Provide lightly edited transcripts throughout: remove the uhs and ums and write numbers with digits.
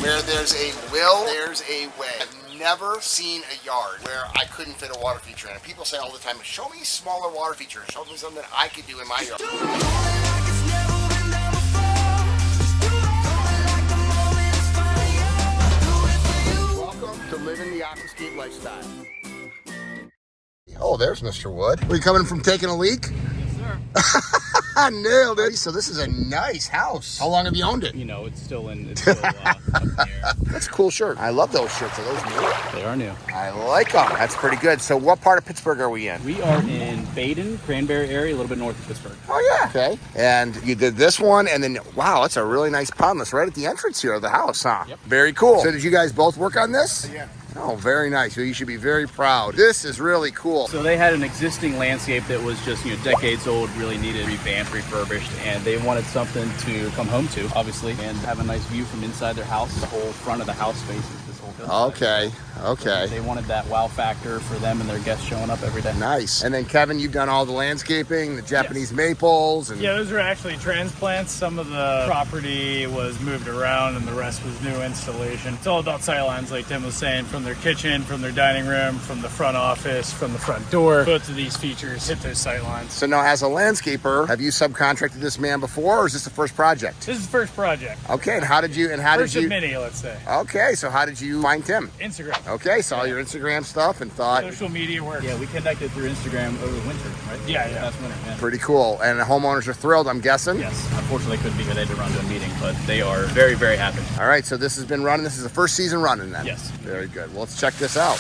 Where there's a will, there's a way. I've never seen a yard where I couldn't fit a water feature in. And people say all the time, show me smaller water features. Show me something that I could do in my yard. Welcome to living the Aquascape lifestyle. Oh, there's Mr. Wood. Were you coming from taking a leak? Yes, sir. Nailed it. So this is a nice house. How long have you owned it? You know, it's still up in the air. That's a cool shirt. I love those shirts. Are those new? They are new. I like them. That's pretty good. So what part of Pittsburgh are we in? We are in Baden, Cranberry area, a little bit north of Pittsburgh. Oh, yeah. Okay. And you did this one, and then, wow, that's a really nice pond that's right at the entrance here of the house, huh? Yep. Very cool. So did you guys both work on this? Yeah. Oh, very nice. Well, you should be very proud. This is really cool. So they had an existing landscape that was just, decades old, really needed revamped, refurbished, and they wanted something to come home to, obviously, and have a nice view from inside their house. The whole front of the house faces this whole hillside. Okay. Okay. So they wanted that wow factor for them and their guests showing up every day. Nice. And then, Kevin, you've done all the landscaping, the Japanese maples. And yeah, those were actually transplants. Some of the property was moved around and the rest was new installation. It's all about sightlines, like Tim was saying, from their kitchen, from their dining room, from the front office, from the front door. Both of these features hit those sightlines. So now, as a landscaper, have you subcontracted this man before, or is this the first project? This is the first project. Okay, and how did you, First of many, let's say. Okay, so how did you find Tim? Instagram. Okay, saw your Instagram stuff and thought... Social media work. Yeah, we connected through Instagram over the winter, right? Yeah. Last winter, yeah. Pretty cool. And the homeowners are thrilled, I'm guessing? Yes. Unfortunately, couldn't be here. They had to run to a meeting, but they are very, very happy. All right, so this has been running. This is the first season running then? Yes. Very good. Well, let's check this out.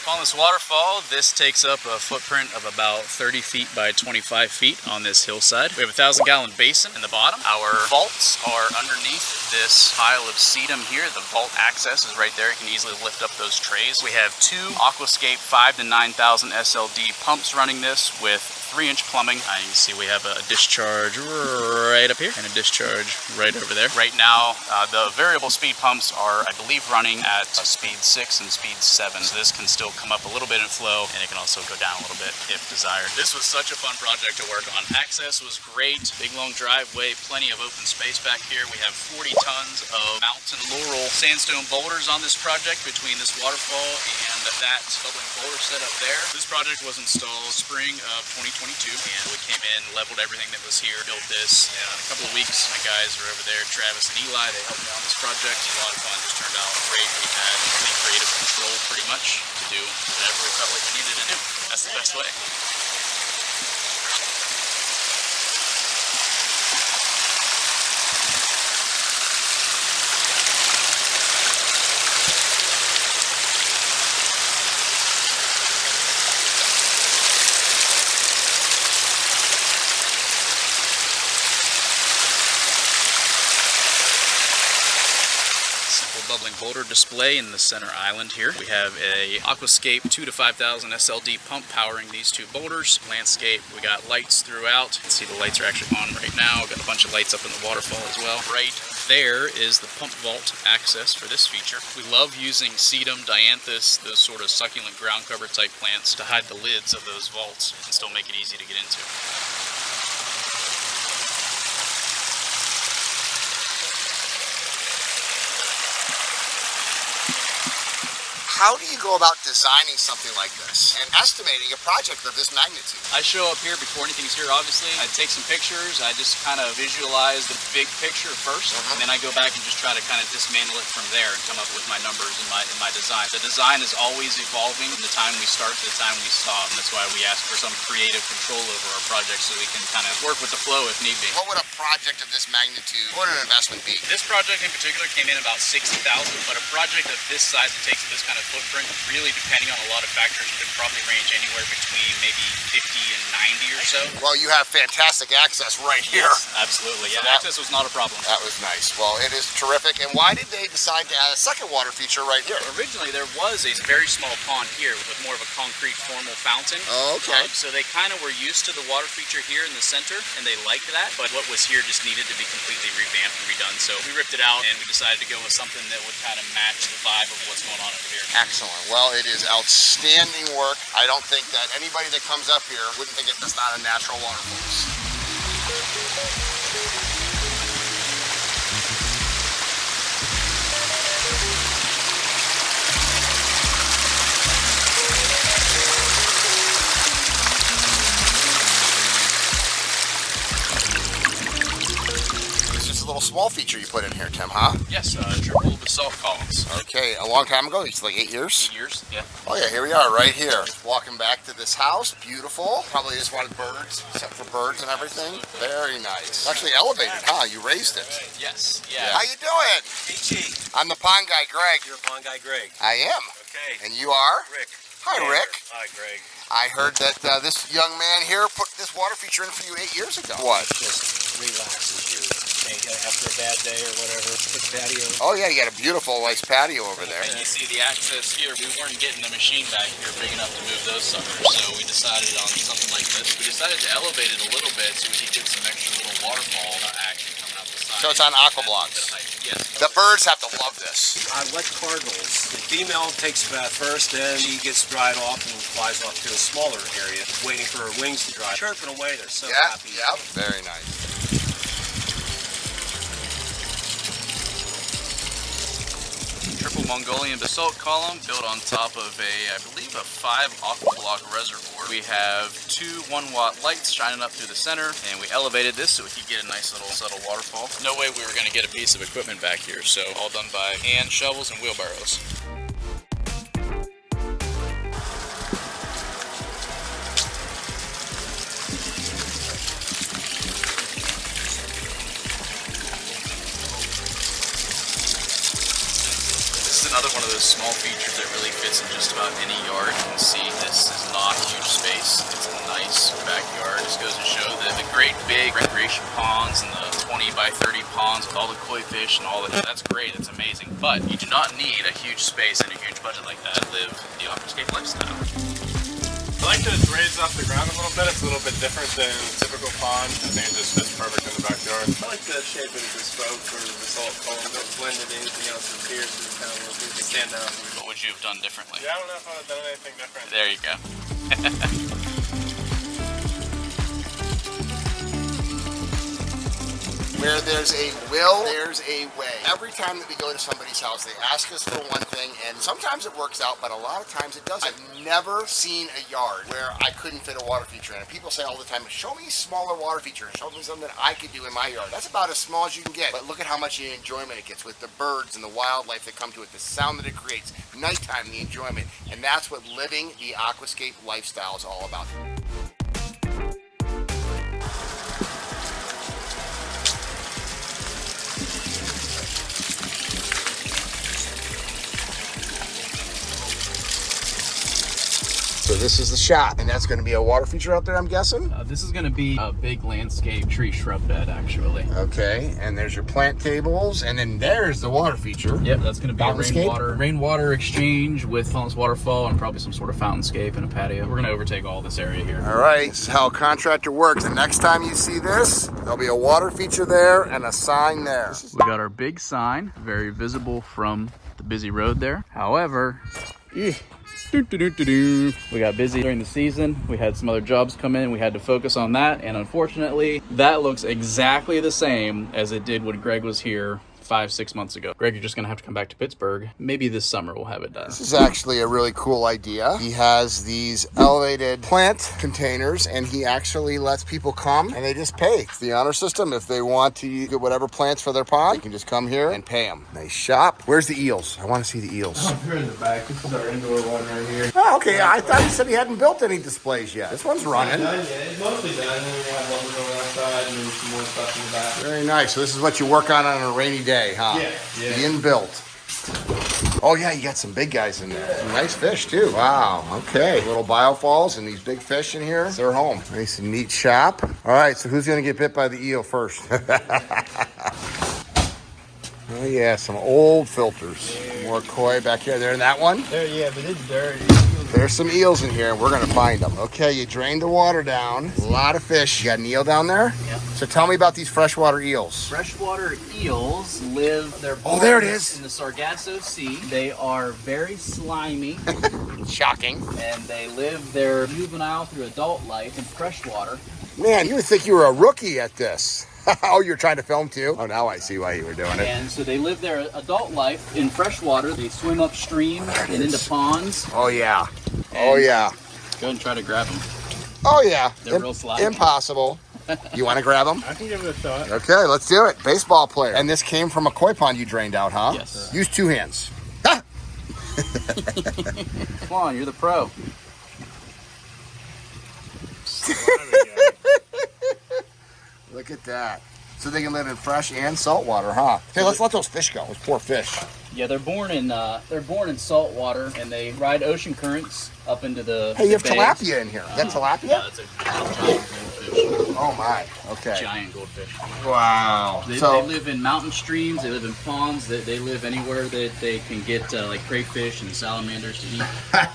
Pondelss Waterfall, this takes up a footprint of about 30 feet by 25 feet on this hillside. We have a 1,000-gallon basin in the bottom. Our vaults are underneath this pile of sedum here. The vault access is right there. You can easily lift up those trays. We have two Aquascape 5,000 to 9,000 SLD pumps running this with 3-inch plumbing. You can see we have a discharge right up here and a discharge right over there. Right now, the variable speed pumps are, I believe, running at speed 6 and speed 7. So this can still come up a little bit in flow, and it can also go down a little bit if desired. This was such a fun project to work on. Access was great. Big, long driveway, plenty of open space back here. We have 40 tons of mountain laurel sandstone boulders on this project between this waterfall and that bubbling boulder set up there. This project was installed spring of 2022, and we came in, leveled everything that was here, built this in a couple of weeks. My guys are over there, Travis and Eli, they helped me on this project. A lot of fun, just turned out great. We had any creative control pretty much to do whatever we felt like we needed to do. That's the best way. Bubbling boulder display in the center island here. We have a Aquascape 2,000 to 5,000 SLD pump powering these two boulders. Landscape, we got lights throughout. You can see the lights are actually on right now. We've got a bunch of lights up in the waterfall as well. Right there is the pump vault access for this feature. We love using sedum, dianthus, those sort of succulent ground cover type plants to hide the lids of those vaults and still make it easy to get into. How do you go about designing something like this and estimating a project of this magnitude? I show up here before anything's here, obviously. I take some pictures. I just kind of visualize the big picture first, and then I go back and just try to kind of dismantle it from there and come up with my numbers and my design. The design is always evolving from the time we start to the time we stop, and that's why we ask for some creative control over our project so we can kind of work with the flow if need be. What would a project of this magnitude, what would an investment be? This project in particular came in about $60,000, but a project of this size that takes this kind of footprint, really depending on a lot of factors, could probably range anywhere between maybe 50 and 90 or so. Well, you have fantastic access right here. Yes, absolutely. Yeah, access was not a problem. That was nice. Well, it is terrific. And why did they decide to add a second water feature right here? Originally, there was a very small pond here with more of a concrete formal fountain. Oh, okay. So they kind of were used to the water feature here in the center, and they liked that. But what was here just needed to be completely revamped and redone. So we ripped it out, and we decided to go with something that would kind of match the vibe of what's going on over here. Excellent. Well, it is outstanding work. I don't think that anybody that comes up here wouldn't think it's not a natural waterfall. Little small feature you put in here, Tim, huh? Yes, triple basalt columns. Okay, a long time ago, it's like 8 years? 8 years, yeah. Oh yeah, here we are, right here. Walking back to this house, beautiful. Probably just wanted birds, except for birds and everything. Very nice. Actually elevated, huh? You raised it. Yes, yeah. How you doing? Hey, I'm the pond guy, Greg. You're a pond guy, Greg. I am. Okay. And you are? Rick. Hi, Rick. Hi, Greg. I heard that this young man here put this water feature in for you 8 years ago. What? Just relaxes you. After a bad day or whatever, put patio. Oh yeah, you got a beautiful, nice patio over there. And you see the access here, we weren't getting the machine back here big enough to move those suckers, so we decided on something like this. We decided to elevate it a little bit so we could get some extra little waterfall action coming out the side. So it's on aqua blocks. Yes. The birds have to love this. I let cardinals. The female takes a bath first, then she gets dried off and flies off to a smaller area, waiting for her wings to dry. Chirping away, they're so happy. Yeah, very nice. Triple Mongolian basalt column built on top of I believe a 5 aqua block reservoir. We have 2 1-watt lights shining up through the center, and we elevated this so we could get a nice little subtle waterfall. No way we were going to get a piece of equipment back here, so all done by hand shovels and wheelbarrows. Another one of those small features that really fits in just about any yard. You can see this is not a huge space. It's a nice backyard. Just goes to show that the great big recreation ponds and the 20 by 30 ponds with all the koi fish and all that, that's great, that's amazing. But you do not need a huge space and a huge budget like that to live the Aquascape lifestyle. I like that it's raised off the ground a little bit. It's a little bit different than a typical pond. I think it just fits perfect in the backyard. I like the shape of the bespoke for the basalt column. Don't blend into anything else in here, so it kind of looks like stand out. What would you have done differently? Yeah, I don't know if I would have done anything different. There you go. Where there's a will, there's a way. Every time that we go to somebody's house, they ask us for one thing, and sometimes it works out, but a lot of times it doesn't. I've never seen a yard where I couldn't fit a water feature in. And people say all the time, show me smaller water features, show me something that I could do in my yard. That's about as small as you can get, but look at how much enjoyment it gets with the birds and the wildlife that come to it, the sound that it creates, nighttime, the enjoyment, and that's what living the Aquascape lifestyle is all about. So this is the shot, and that's going to be a water feature out there, I'm guessing? This is going to be a big landscape tree shrub bed, actually. Okay, and there's your plant tables, and then there's the water feature. Yep, that's going to be Fountainscape? a rainwater exchange with Pondelss Waterfall and probably some sort of fountainscape and a patio. We're going to overtake all this area here. All right, this is how a contractor works. The next time you see this, there'll be a water feature there and a sign there. We got our big sign, very visible from the busy road there. However, we got busy during the season. We had some other jobs come in. We had to focus on that. And unfortunately, that looks exactly the same as it did when Greg was here 5-6 months ago. Greg, you're just gonna have to come back to Pittsburgh. Maybe this summer we'll have it done. This is actually a really cool idea. He has these elevated plant containers, and he actually lets people come and they just pay. It's the honor system. If they want to get whatever plants for their pond, they can just come here and pay them. Nice shop. Where's the eels? I want to see the eels. Oh, here in the back. This is our indoor one right here. Oh, okay. I thought he said he hadn't built any displays yet. This one's running. It's mostly done. And we have lumber going outside and then some more stuff in the back. Very nice. So this is what you work on a rainy day, huh? Yeah. Being built. Oh yeah, you got some big guys in there. Some nice fish too. Wow, okay. Little biofalls and these big fish in here. It's their home. Nice and neat shop. All right, so who's gonna get bit by the eel first? Oh yeah, some old filters. More koi back here. There in that one? There, yeah, but it's dirty. There's some eels in here, and we're gonna find them. Okay, you drained the water down. A lot of fish. You got an eel down there? Yep. So tell me about these freshwater eels. Freshwater eels live, they're Oh, there it is. in the Sargasso Sea. They are very slimy, Shocking. and they live their juvenile through adult life in freshwater. Man, you would think you were a rookie at this. Oh, you're trying to film too? Oh, now I see why you were doing it. And so they live their adult life in freshwater. They swim upstream and into ponds. Oh yeah. Oh yeah. Go ahead and try to grab them. Oh yeah. They're real slimy. Impossible. You want to grab them? I can give it a shot. Okay, let's do it. Baseball player. And this came from a koi pond you drained out, huh? Yes. Use 2 hands. Ah! Come on, you're the pro. Look at that. So they can live in fresh and salt water, huh? Hey, let's let those fish go. Those poor fish. Yeah, they're born in salt water, and they ride ocean currents up into the. Hey, you have bays. tilapia in here. Is that tilapia? Yeah, that's a giant goldfish. Oh my. Okay. Giant goldfish. Wow. They So live in mountain streams. They live in ponds. They live anywhere that they can get like crayfish and salamanders to eat.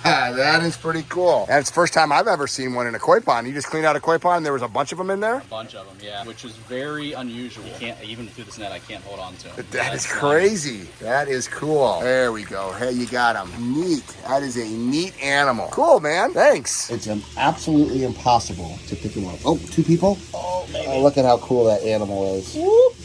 that is pretty cool. And it's the first time I've ever seen one in a koi pond. You just cleaned out a koi pond and there was a bunch of them in there? A bunch of them, yeah, which is very unusual. You can't, even through this net, I can't hold on to them. That is crazy. That is cool. There we go. Hey, you got them. Neat. That is a neat animal. Cool, man. Thanks. It's absolutely impossible to pick him up. Oh, 2 people? Oh, maybe. Oh, look at how cool that animal is.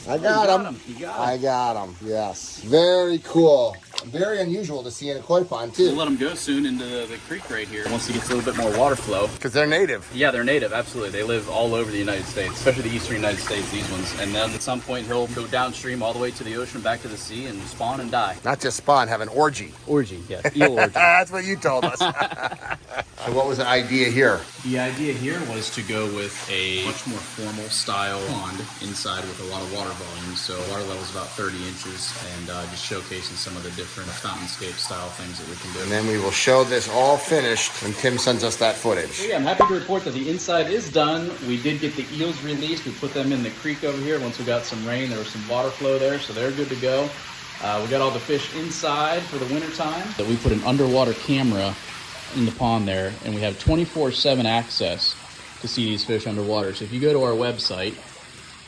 I got him. You got I him. got him. Yes. Very cool. Very unusual to see in a koi pond, We'll too. let them go soon into the creek right here. Once it gets a little bit more water flow. Because they're native. Yeah, they're native, absolutely. They live all over the United States, especially the eastern United States, these ones. And then at some point, he'll go downstream all the way to the ocean, back to the sea, and spawn and die. Not just spawn, have an orgy. Orgy, yeah. Eel orgy. That's what you told us. So what was the idea here? The idea here was to go with a much more formal style pond inside with a lot of water volume. So water level is about 30 inches, and just showcasing some of the different fountainscape style things that we can do. And then we will show this all finished when Tim sends us that footage. So yeah, I'm happy to report that the inside is done. We did get the eels released. We put them in the creek over here. Once we got some rain, there was some water flow there, so they're good to go. We got all the fish inside for the winter time. So we put an underwater camera in the pond there, and we have 24/7 access to see these fish underwater. So if you go to our website,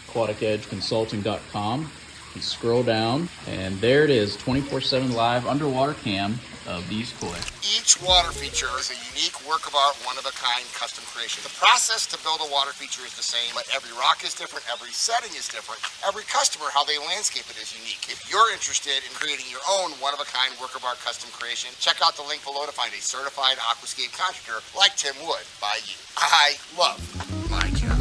aquaticedgeconsulting.com, and scroll down, and there it is, 24/7 live underwater cam of these koi. Each water feature is a unique work of art, one-of-a-kind custom creation. The process to build a water feature is the same, but every rock is different, every setting is different, every customer, how they landscape it is unique. If you're interested in creating your own one-of-a-kind work of art custom creation, check out the link below to find a certified Aquascape contractor like Tim Wood by you. I love my job.